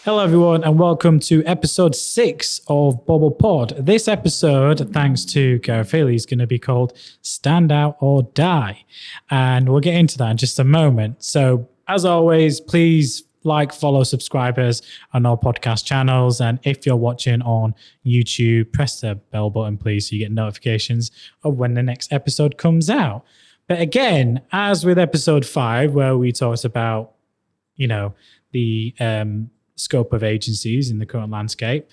Hello, everyone, and welcome to episode 6 of Bobble Pod. This episode, thanks to Gareth Healey, is going to be called Stand Out or Die. And we'll get into that in just a moment. So, as always, please like, follow, subscribers on our podcast channels. And if you're watching on YouTube, press the bell button, please, so you get notifications of when the next episode comes out. But again, as with episode 5, where we talked about, the scope of agencies in the current landscape,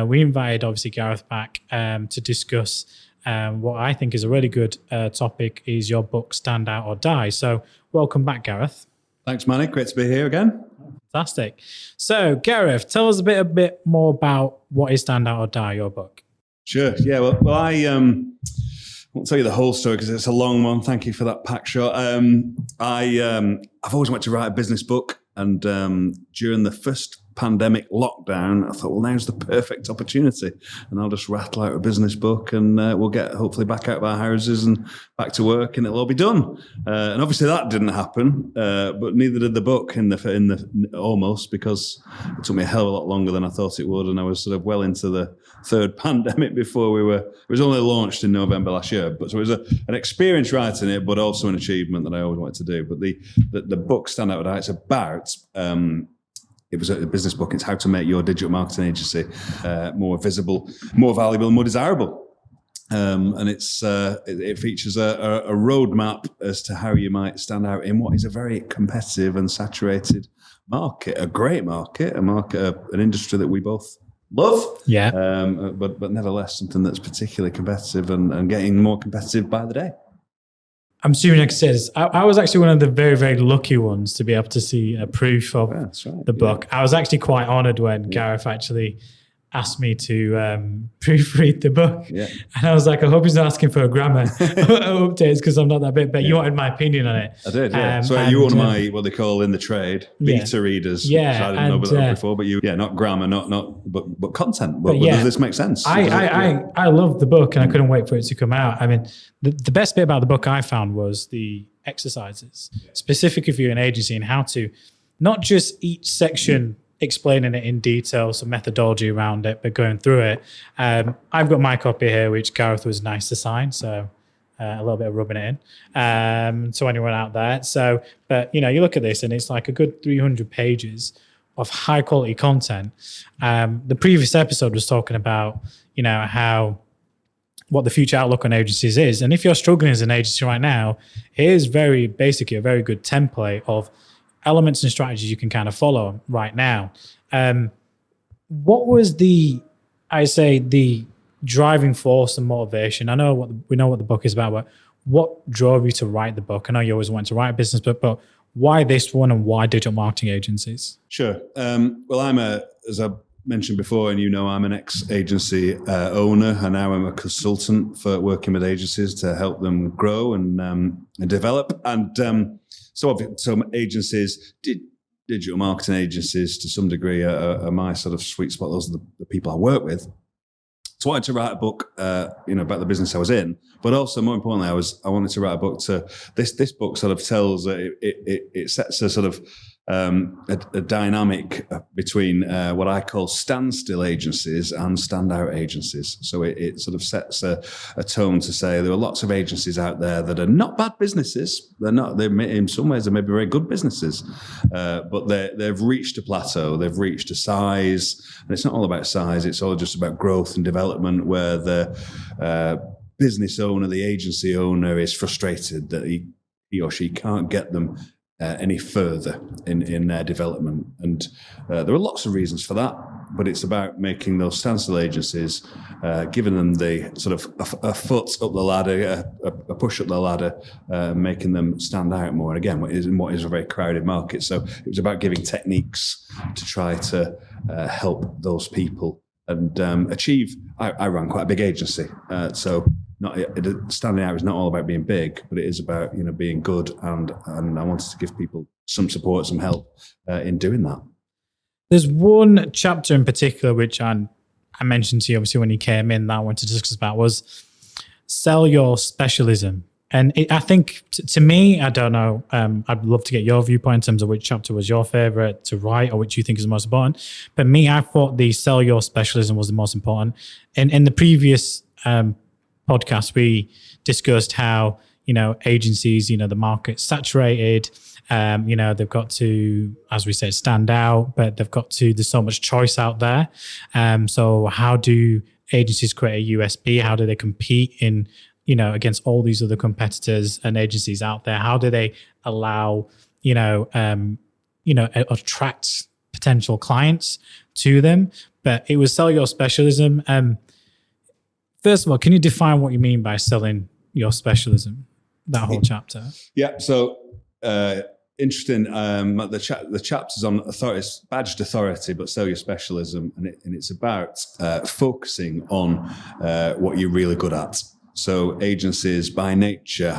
we invited obviously Gareth back to discuss what I think is a really good topic, is your book Stand Out or Die. So welcome back, Gareth. Thanks, Manny. Great to be here again. Fantastic. So Gareth, tell us a bit more about what is Stand Out or Die, your book. Sure. Yeah. Well, I won't tell you the whole story because it's a long one. Thank you for that pack shot. I've always wanted to write a business book. And during the first pandemic lockdown, I thought, well, now's the perfect opportunity. And I'll just rattle out a business book and we'll get hopefully back out of our houses and back to work and it'll all be done. And obviously that didn't happen, but neither did the book in the almost, because it took me a hell of a lot longer than I thought it would. And I was sort of well into the third pandemic before it was only launched in November last year. But so it was an experience writing it, but also an achievement that I always wanted to do. But the book Stand Out or Die, it's about, it was a business book. It's how to make your digital marketing agency more visible, more valuable, and more desirable. And it features a roadmap as to how you might stand out in what is a very competitive and saturated market, a great market, an industry that we both love. Yeah. But nevertheless, something that's particularly competitive and getting more competitive by the day. I'm assuming I can say this. I was actually one of the very, very lucky ones to be able to see a proof of the book. Yeah. I was actually quite honoured when Gareth actually asked me to proofread the book. Yeah. And I was like, I hope he's not asking for a grammar updates because I'm not that bit, but you wanted my opinion on it. I did, yeah. So you're one of my, what they call in the trade, beta readers. Yeah. I didn't know about that before, but not grammar, but content. But does this make sense? I loved the book and I couldn't wait for it to come out. I mean, the best bit about the book I found was the exercises, specifically for you an agency, and how to not just each section explaining it in detail, some methodology around it, but going through it. I've got my copy here, which Gareth was nice to sign, so a little bit of rubbing it in to anyone out there. So, but you look at this and it's like a good 300 pages of high quality content. The previous episode was talking about, how what the future outlook on agencies is. And if you're struggling as an agency right now, here's very basically a very good template of elements and strategies you can kind of follow right now. What was the driving force and motivation? I know we know what the book is about, but what drove you to write the book? I know you always wanted to write a business book, but why this one and why digital marketing agencies? Sure. Well, as I mentioned before, and I'm an ex-agency owner, and now I'm a consultant for working with agencies to help them grow and develop. And so agencies, digital marketing agencies to some degree are my sort of sweet spot. Those are the people I work with. So I wanted to write a book, about the business I was in, but also more importantly, I wanted to write a book this book sort of tells, it sets a sort of a dynamic between what I call standstill agencies and standout agencies. So it sort of sets a tone to say there are lots of agencies out there that are not bad businesses. In some ways, they may be very good businesses, but they've reached a plateau. They've reached a size, and it's not all about size. It's all just about growth and development, where the business owner, the agency owner, is frustrated that he or she can't get them any further in their development. And there are lots of reasons for that, but it's about making those standstill agencies, giving them the sort of a foot up the ladder, a push up the ladder, making them stand out more. And again, what is a very crowded market. So it was about giving techniques to try to help those people and achieve. I ran quite a big agency, so standing out is not all about being big, but it is about being good, and I wanted to give people some support, some help in doing that. There's one chapter in particular which I mentioned to you obviously when you came in that I wanted to discuss about was sell your specialism. And I think to me, I don't know. I'd love to get your viewpoint in terms of which chapter was your favorite to write or which you think is the most important. But me, I thought the sell your specialism was the most important. In the previous podcast, we discussed how, agencies, the market's saturated. They've got to, as we said, stand out, but there's so much choice out there. So how do agencies create a USP? How do they compete in, against all these other competitors and agencies out there? How do they allow, attract potential clients to them? But it was sell your specialism. First of all, can you define what you mean by selling your specialism? That whole chapter. Yeah. So interesting. The chapter's on authority, it's badged authority, but sell your specialism, and it's about focusing on what you're really good at. So agencies by nature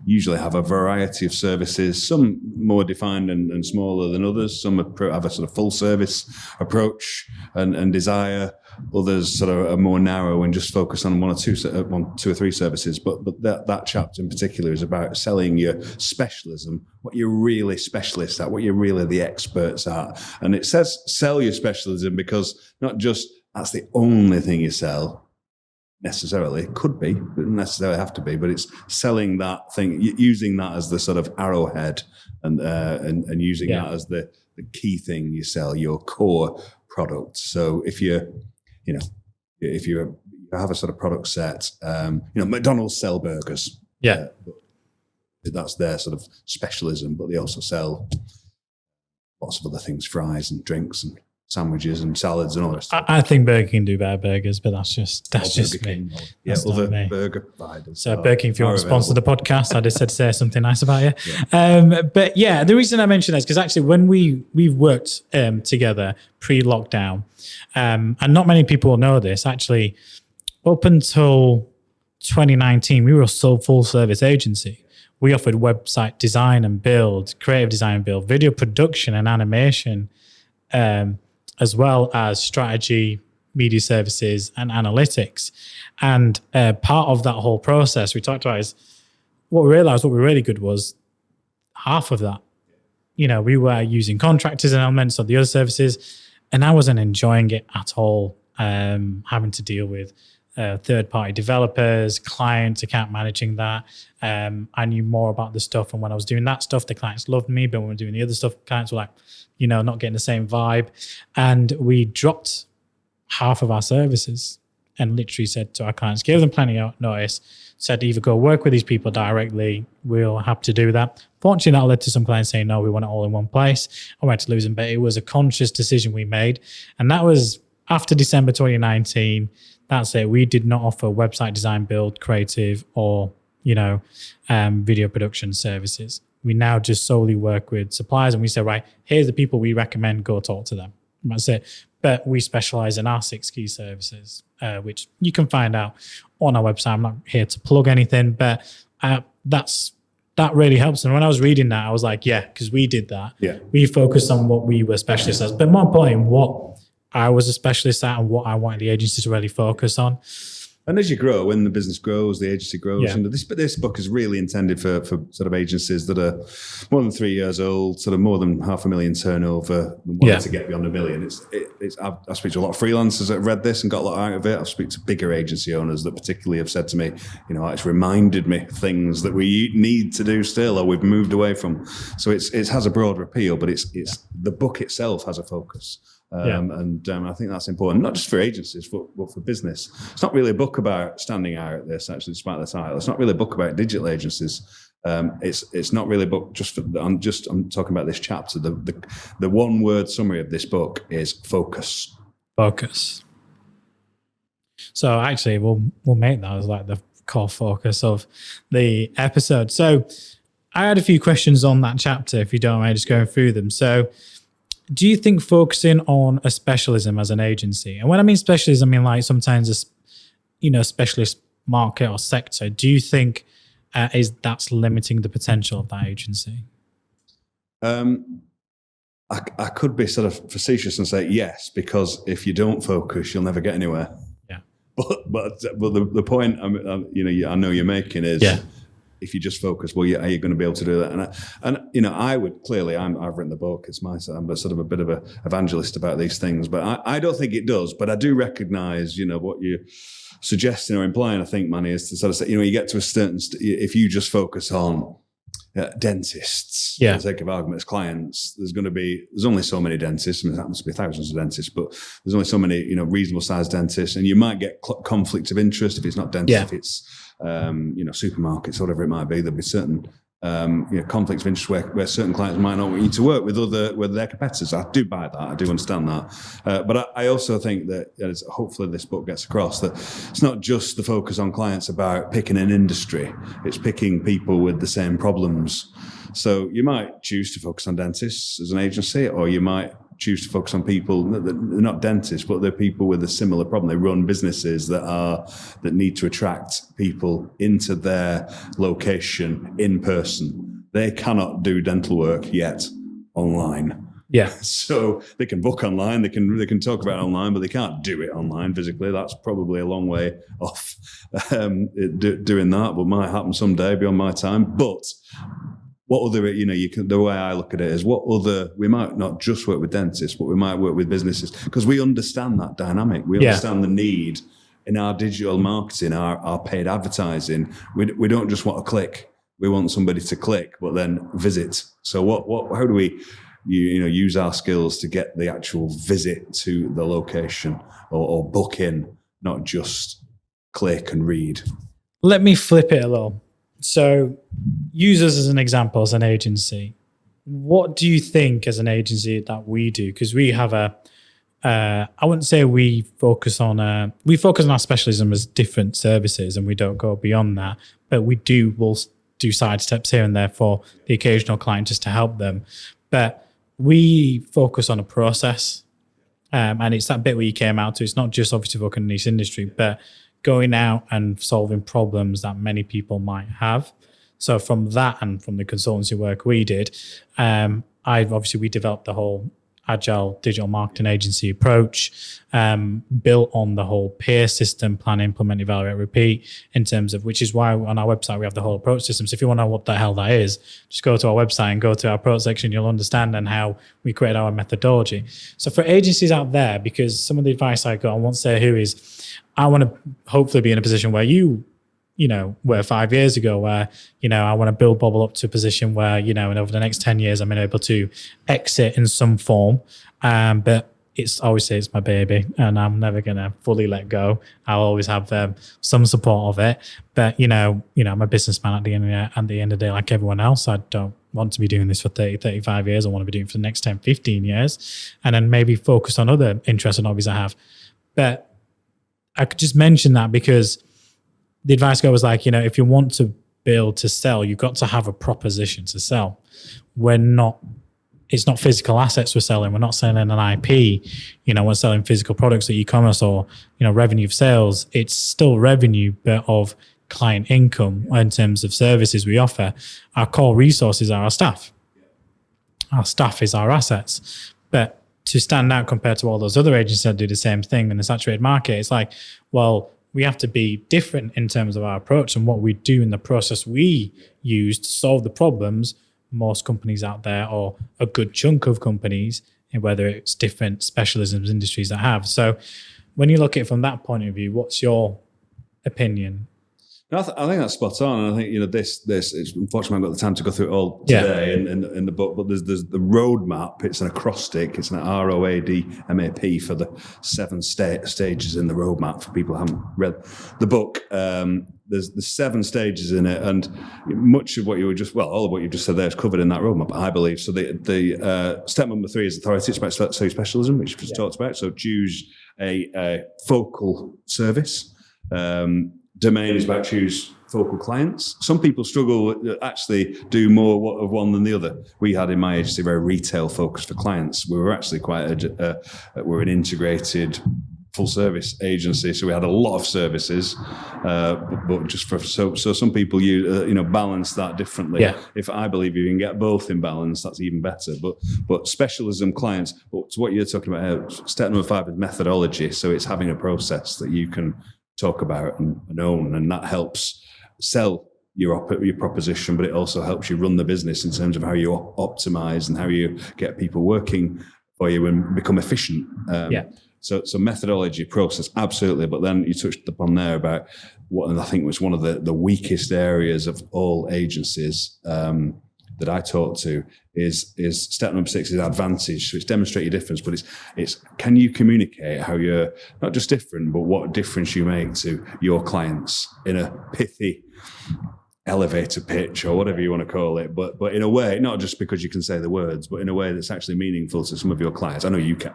usually have a variety of services, some more defined and smaller than others. Some have a sort of full service approach and desire. Others sort of are more narrow and just focus on one, two or three services. But that chapter in particular is about selling your specialism, what you're really specialist at, what you're really the experts at. And it says sell your specialism because not just that's the only thing you sell necessarily. It could be, but doesn't necessarily have to be. But it's selling that thing, using that as the sort of arrowhead and using that as the key thing you sell, your core product. So if you have a sort of product set, McDonald's sell burgers. Yeah. That's their sort of specialism, but they also sell lots of other things, fries and drinks and sandwiches and salads and all that stuff. I think Burger King do better burgers, but that's just me. Other burger providers. So Burger King, if you want to sponsor the podcast, I just said to say something nice about you. Yeah. But yeah, the reason I mention that is because actually when we've worked together pre-lockdown, and not many people know this, actually up until 2019, we were a full service agency. We offered website design and build, creative design and build, video production and animation, as well as strategy, media services, and analytics. And part of that whole process we talked about is what we realized what we were really good was half of that. We were using contractors and elements of the other services, and I wasn't enjoying it at all, having to deal with third-party developers, clients, account managing that. I knew more about the stuff, and when I was doing that stuff, the clients loved me, but when we were doing the other stuff, clients were like, not getting the same vibe. And we dropped half of our services and literally said to our clients, gave them plenty of notice, said either go work with these people directly, we'll have to do that. Fortunately, that led to some clients saying, no, we want it all in one place. I went to lose them, but it was a conscious decision we made. And that was after December 2019. That's it. We did not offer website design, build, creative, or, video production services. We now just solely work with suppliers, and we say, right, here's the people we recommend, go talk to them. That's it. But we specialize in our 6 key services, which you can find out on our website. I'm not here to plug anything, but that really helps. And when I was reading that, I was like, yeah, because we did that. Yeah. We focused on what we were specialists as, but more importantly, what I was a specialist at and what I wanted the agency to really focus on. And as you grow, when the business grows, the agency grows. And this book is really intended for sort of agencies that are more than 3 years old, sort of more than 500,000 turnover, wanting to get beyond $1 million. I speak to a lot of freelancers that have read this and got a lot out of it. I speak to bigger agency owners that particularly have said to me, it's reminded me things that we need to do still or we've moved away from. So it has a broader appeal, but the book itself has a focus. And I think that's important, not just for agencies, but for business. It's not really a book about standing out at this, actually, despite the title. It's not really a book about digital agencies. It's not really a book just for. I'm talking about this chapter. The one word summary of this book is focus. Focus. So actually, we'll make that as like the core focus of the episode. So I had a few questions on that chapter, if you don't mind just going through them. So, do you think focusing on a specialism as an agency, and when I mean specialism, I mean like sometimes a specialist market or sector, do you think that's limiting the potential of that agency? I could be sort of facetious and say yes, because if you don't focus, you'll never get anywhere. Yeah. But the point I know you're making is if you just focus, well, are you going to be able to do that? And you know, I would clearly, I've written the book. I'm a sort of a bit of a evangelist about these things, but I don't think it does. But I do recognize, you know, what you're suggesting or implying, I think, Manny, is to sort of say, you know, you get to a certain, if you just focus on dentists, for the sake of argument, as clients, there's only so many dentists. I mean, there happens to be thousands of dentists, but there's only so many, you know, reasonable sized dentists, and you might get conflict of interest if it's not dentists, if it's you know, supermarkets, whatever it might be. There'll be certain you know, conflicts of interest where certain clients might not want you to work with their competitors. I do buy that. I do understand that. But I also think that, as hopefully this book gets across, that it's not just the focus on clients about picking an industry. It's picking people with the same problems. So you might choose to focus on dentists as an agency, or you might choose to focus on people that they're not dentists, but they're people with a similar problem. They run businesses that need to attract people into their location in person. They cannot do dental work yet online. Yeah. So they can book online, they can talk about it online, but they can't do it online physically. That's probably a long way off doing that, but might happen someday beyond my time. But what other, you know, the way I look at it is we might not just work with dentists, but we might work with businesses, because we understand that dynamic. We understand the need in our digital marketing, our paid advertising. We don't just want a click. We want somebody to click, but then visit. So how do we, you know, use our skills to get the actual visit to the location or book in, not just click and read? Let me flip it a little. So use us as an example as an agency. What do you think as an agency that we do? Because we have I wouldn't say we focus on our specialism as different services, and we don't go beyond that, but we'll do side steps here and there for the occasional client just to help them. But we focus on a process, and it's that bit where you came out to. It's not just obviously focusing on this industry, but going out and solving problems that many people might have. So from that and from the consultancy work we did, we developed the whole agile digital marketing agency approach, built on the whole peer system, plan, implement, evaluate, repeat, in terms of, which is why on our website we have the whole approach system. So if you want to know what the hell that is, just go to our website and go to our approach section, you'll understand and how we create our methodology. So for agencies out there, because some of the advice I got, I won't say who, is I want to hopefully be in a position where you know, where 5 years ago, where, you know, I want to build Bobble up to a position where, you know, and over the next 10 years, I'm able to exit in some form. But it's my baby, and I'm never going to fully let go. I'll always have some support of it. But, you know, I'm a businessman at the end of the day, like everyone else. I don't want to be doing this for 30, 35 years. I want to be doing it for the next 10, 15 years, and then maybe focus on other interests and hobbies I have. But I could just mention that because the advice was like, you know, if you want to build to sell, you've got to have a proposition to sell. It's not physical assets we're selling. We're not selling an IP. You know, we're selling physical products or e-commerce or, you know, revenue of sales. It's still revenue, but of client income in terms of services we offer. Our core resources are our staff. Our staff is our assets. But to stand out compared to all those other agencies that do the same thing in the saturated market, it's like, well, we have to be different in terms of our approach and what we do in the process we use to solve the problems most companies out there, or a good chunk of companies, and whether it's different specialisms, industries that have. So when you look at it from that point of view, what's your opinion? I think that's spot on, and I think, you know, this it's unfortunately I've got the time to go through it all today in the book, but there's the roadmap. It's an acrostic. It's an ROADMAP for the 7 stages in the roadmap. For people who haven't read the book, there's the 7 stages in it, and much of what you were all of what you just said there is covered in that roadmap, I believe. So the step number 3 is authority. It's about specialism, which we've just talked about. So choose a focal service. Domain is about choose focal clients. Some people struggle to actually do more of one than the other. We had in my agency very retail focused for clients. We were actually we're an integrated full service agency, so we had a lot of services, but just so some people balance that differently. Yeah. If I believe you can get both in balance, that's even better. But specialism clients. But what you're talking about, step number 5 is methodology. So it's having a process that you can talk about and own, and that helps sell your proposition, but it also helps you run the business in terms of how you optimize and how you get people working for you and become efficient. So methodology, process, absolutely. But then you touched upon there about what I think was one of the weakest areas of all agencies that I talk to is step number 6 is advantage. So it's demonstrate your difference, but it's can you communicate how you're not just different, but what difference you make to your clients in a pithy elevator pitch or whatever you want to call it, but in a way, not just because you can say the words, but in a way that's actually meaningful to some of your clients. I know you can,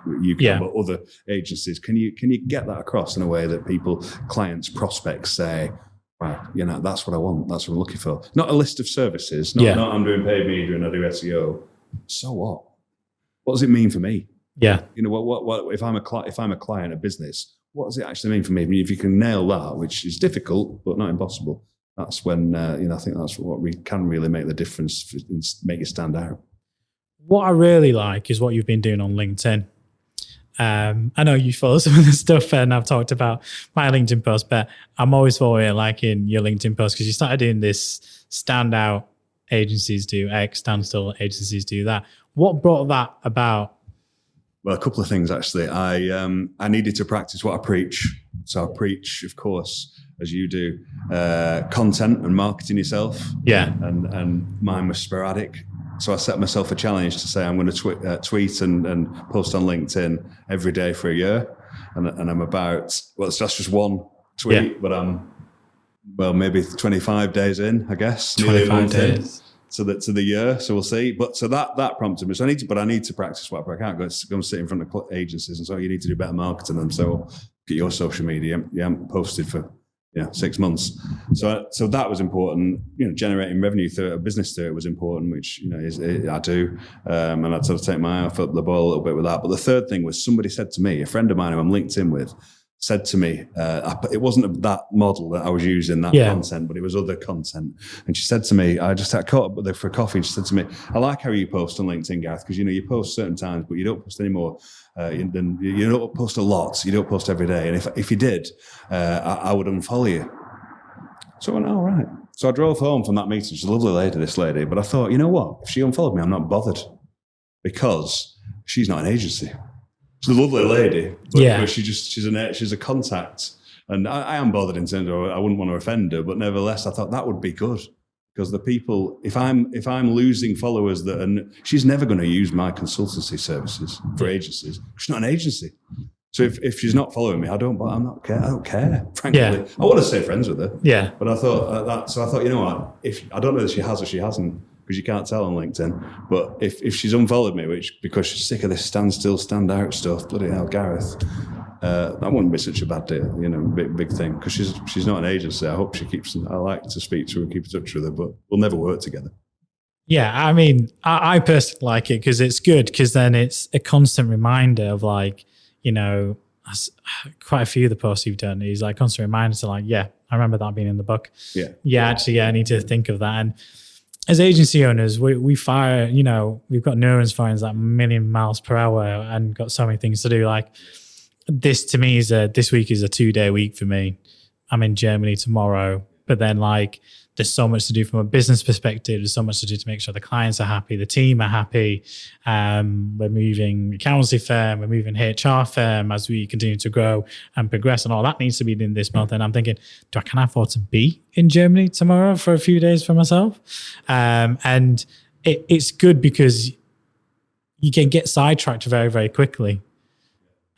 but other agencies, can you get that across in a way that people, clients, prospects say, wow, that's what I want, that's what I'm looking for. Not a list of services, not I'm doing paid media and I do SEO. So what? What does it mean for me? Yeah. What if I'm a client, a business, what does it actually mean for me? I mean, if you can nail that, which is difficult but not impossible, that's when I think that's what we can really make the difference and make it stand out. What I really like is what you've been doing on LinkedIn. I know you follow some of the stuff, and I've talked about my LinkedIn post, but I'm always liking your LinkedIn post because you started doing this standout agencies do X, standstill agencies do that. What brought that about? Well, a couple of things actually. I needed to practice what I preach. So I preach, of course, as you do, content and marketing yourself. Yeah. And mine was sporadic. So I set myself a challenge to say I'm going to tweet and post on LinkedIn every day for a year. And I'm about, that's just one tweet, but I'm, maybe 25 days in, I guess. 25 days. To the year, so we'll see. But so that prompted me. So I need to practice what I can't go and sit in front of agencies, and so you need to do better marketing than them. So get your social media. You haven't posted for 6 months. So that was important. Generating revenue through a business through it was important, which I do. And I'd sort of take my eye off the ball a little bit with that. But the third thing was somebody said to me, a friend of mine who I'm linked in with, said to me, it wasn't that model that I was using, that content, but it was other content. And she said to me, I caught up with her for coffee, and she said to me, I like how you post on LinkedIn, Gareth, because you post certain times, but you don't post anymore. You don't post a lot. You don't post every day. And if you did, I would unfollow you. So I went, oh, right. So I drove home from that meeting. She's a lovely lady, this lady. But I thought, you know what? If she unfollowed me, I'm not bothered, because she's not an agency. She's a lovely lady, but she's a contact, and I am bothered in terms of I wouldn't want to offend her, but nevertheless, I thought that would be good, because the people, if I'm losing followers she's never going to use my consultancy services for agencies. She's not an agency, so if she's not following me, I don't care. Frankly, I want to stay friends with her. Yeah, but I thought, you know what? If I don't know if she has or she hasn't, because you can't tell on LinkedIn. But if she's unfollowed me, because she's sick of this standstill, stand out stuff, bloody hell, Gareth, that wouldn't be such a bad deal, big thing. Because she's not an agency. I hope she I like to speak to her and keep in touch with her, but we'll never work together. Yeah, I mean, I personally like it because it's good, because then it's a constant reminder of quite a few of the posts you've done is like constant reminders to I remember that being in the book. Actually, I need to think of that. And as agency owners, we fire, we've got neurons firing like a million miles per hour and got so many things to do. Like this to me this week is a 2-day week for me. I'm in Germany tomorrow, but then there's so much to do from a business perspective. There's so much to do to make sure the clients are happy, the team are happy. We're moving accountancy firm, we're moving HR firm as we continue to grow and progress, and all that needs to be in this month. And I'm thinking, can I afford to be in Germany tomorrow for a few days for myself? And it's good because you can get sidetracked very, very quickly.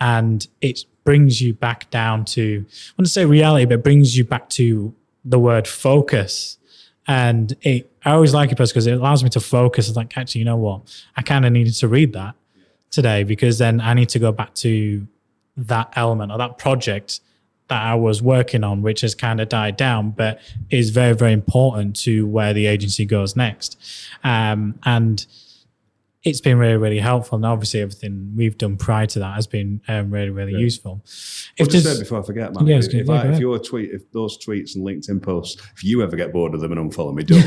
And it brings you back down to, I want to say reality, but it brings you back to the word focus. And I always like it because it allows me to focus. It's actually, you know what? I kind of needed to read that today, because then I need to go back to that element or that project that I was working on, which has kind of died down, but is very, very important to where the agency goes next. And it's been really, really helpful. And obviously everything we've done prior to that has been really, really useful. If just said before I forget, man, if those tweets and LinkedIn posts, if you ever get bored of them and unfollow me, don't.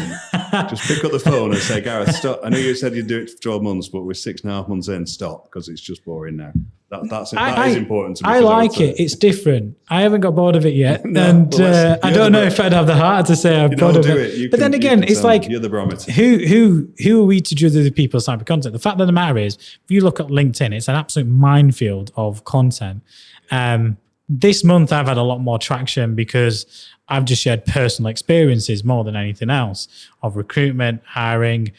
Just pick up the phone and say, Gareth, stop. I know you said you'd do it for 12 months, but we're 6.5 months in, stop, because it's just boring now. That is important to me. I like it. It's different. I haven't got bored of it yet. No, I don't know if I'd have the heart to say I'm bored of it. But then again, it's like, you're the barometer. Who are we to judge other people's type of content? The fact of the matter is, if you look at LinkedIn, it's an absolute minefield of content. This month, I've had a lot more traction because I've just shared personal experiences more than anything else of recruitment, hiring,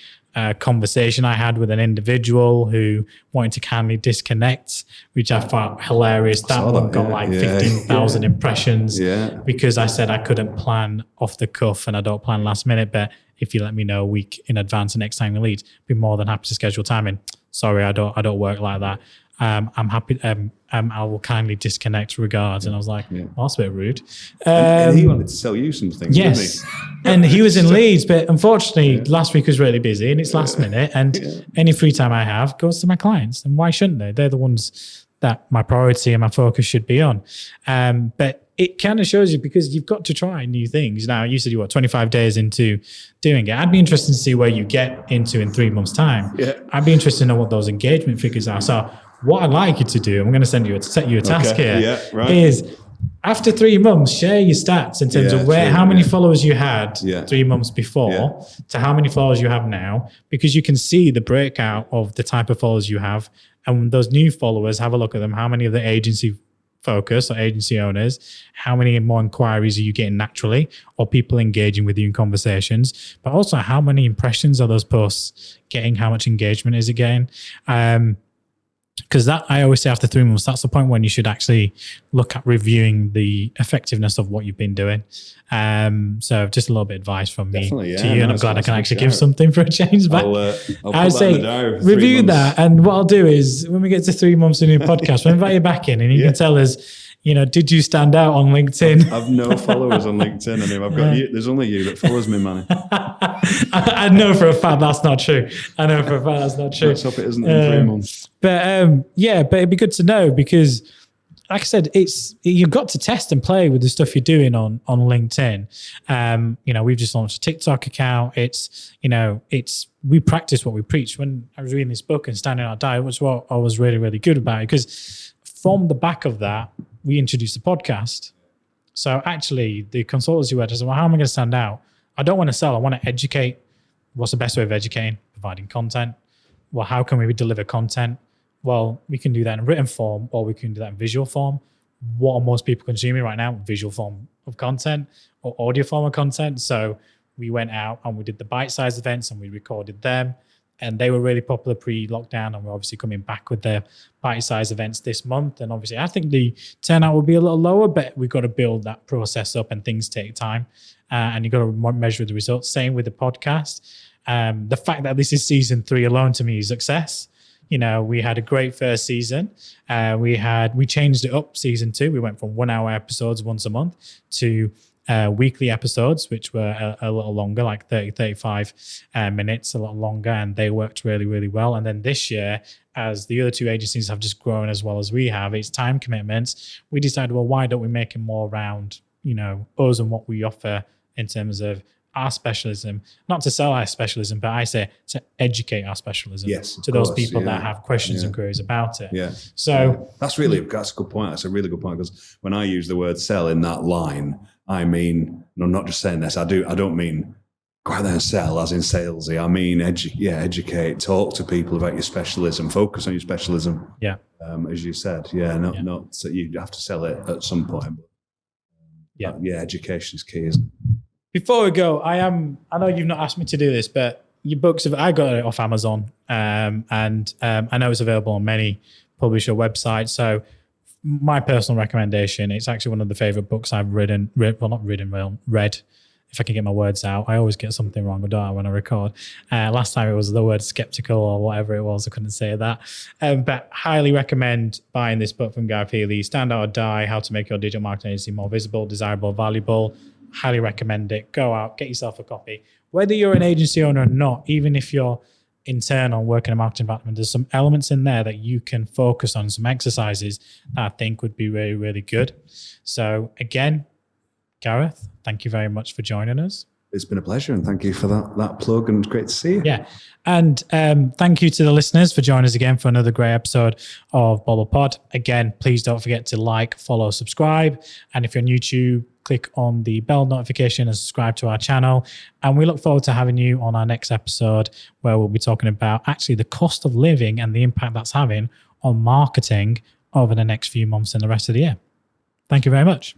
conversation I had with an individual who wanted to kindly disconnect, which I found hilarious. That one got like 15,000 impressions because I said I couldn't plan off the cuff and I don't plan last minute, but if you let me know a week in advance the next time you lead, I'd be more than happy to schedule time in. Sorry, I don't work like that. I'm happy. I will kindly disconnect, regards. And I was like, well, that's a bit rude. And he wanted to sell you some things, didn't he? And he was in Leeds, but unfortunately, last week was really busy and it's last minute. And any free time I have goes to my clients. And why shouldn't they? They're the ones that my priority and my focus should be on. But it kind of shows you, because you've got to try new things. Now, you said you were 25 days into doing it. I'd be interested to see where you get into in 3 months' time. Yeah. I'd be interested to know what those engagement figures are. So what I'd like you to do, I'm going to set you a task here, is after 3 months, share your stats in terms of how many followers you had 3 months before to how many followers you have now, because you can see the breakout of the type of followers you have. And those new followers, have a look at them. How many of the agency focus or agency owners, how many more inquiries are you getting naturally, or people engaging with you in conversations, but also how many impressions are those posts getting, how much engagement is it getting? Because that, I always say after 3 months, that's the point when you should actually look at reviewing the effectiveness of what you've been doing. So just a little bit of advice from me to you, and I'm glad I can actually give something for a change back. I'll say review that, and what I'll do is when we get to 3 months into the podcast, we'll invite you back in, and you can tell us, did you stand out on LinkedIn? I've no followers on LinkedIn, and I've got you. There's only you that follows me, man. I know for a fact that's not true. Let's hope it isn't in 3 months. But it'd be good to know, because like I said, you've got to test and play with the stuff you're doing on LinkedIn. We've just launched a TikTok account. We practice what we preach. When I was reading this book and Standing Out Die, was what I was really, really good about it, because from the back of that, we introduced a podcast. So actually, the consultants you had, I said, well, how am I going to stand out? I don't want to sell. I want to educate. What's the best way of educating? Providing content. Well, how can we deliver content? Well, we can do that in written form, or we can do that in visual form. What are most people consuming right now? Visual form of content or audio form of content. So we went out and we did the bite-sized events and we recorded them. And they were really popular pre-lockdown, and we're obviously coming back with the bite-sized events this month. And obviously, I think the turnout will be a little lower, but we've got to build that process up, and things take time. And you've got to measure the results. Same with the podcast. The fact that this is season 3 alone to me is success. We had a great first season. We changed it up season 2. We went from 1 hour episodes once a month to weekly episodes, which were a little longer, like 35 minutes, a lot longer, and they worked really, really well. And then this year, as the other 2 agencies have just grown as well as we have, it's time commitments. We decided, well, why don't we make it more around, us and what we offer in terms of our specialism, not to sell our specialism, but I say to educate our specialism to those people that have questions and queries about it. Yeah. So that's a good point. That's a really good point, because when I use the word sell in that line, I mean, no, I'm not just saying this. I don't mean go out there and sell as in salesy. I mean, educate, talk to people about your specialism, focus on your specialism. Yeah. As you said, not so you have to sell it at some point. But education is key, isn't it? Before we go, I know you've not asked me to do this, but your books, I got it off Amazon, and I know it's available on many publisher websites. So my personal recommendation, it's actually one of the favorite books I've read. If I can get my words out. I always get something wrong, don't I, when I record. Last time it was the word skeptical or whatever it was. I couldn't say that. But highly recommend buying this book from Gareth Healey, Stand Out or Die, How to Make Your Digital Marketing Agency More Visible, Desirable, Valuable. Highly recommend it. Go out, get yourself a copy. Whether you're an agency owner or not, even if you're internal working in a marketing department, there's some elements in there that you can focus on, some exercises that I think would be really, really good. So again, Gareth, thank you very much for joining us. it's been a pleasure, and thank you for that plug, and it's great to see you. Yeah. And thank you to the listeners for joining us again for another great episode of Bobble Pod. Again, please don't forget to like, follow, subscribe. And if you're on YouTube, click on the bell notification and subscribe to our channel. And we look forward to having you on our next episode, where we'll be talking about actually the cost of living and the impact that's having on marketing over the next few months and the rest of the year. Thank you very much.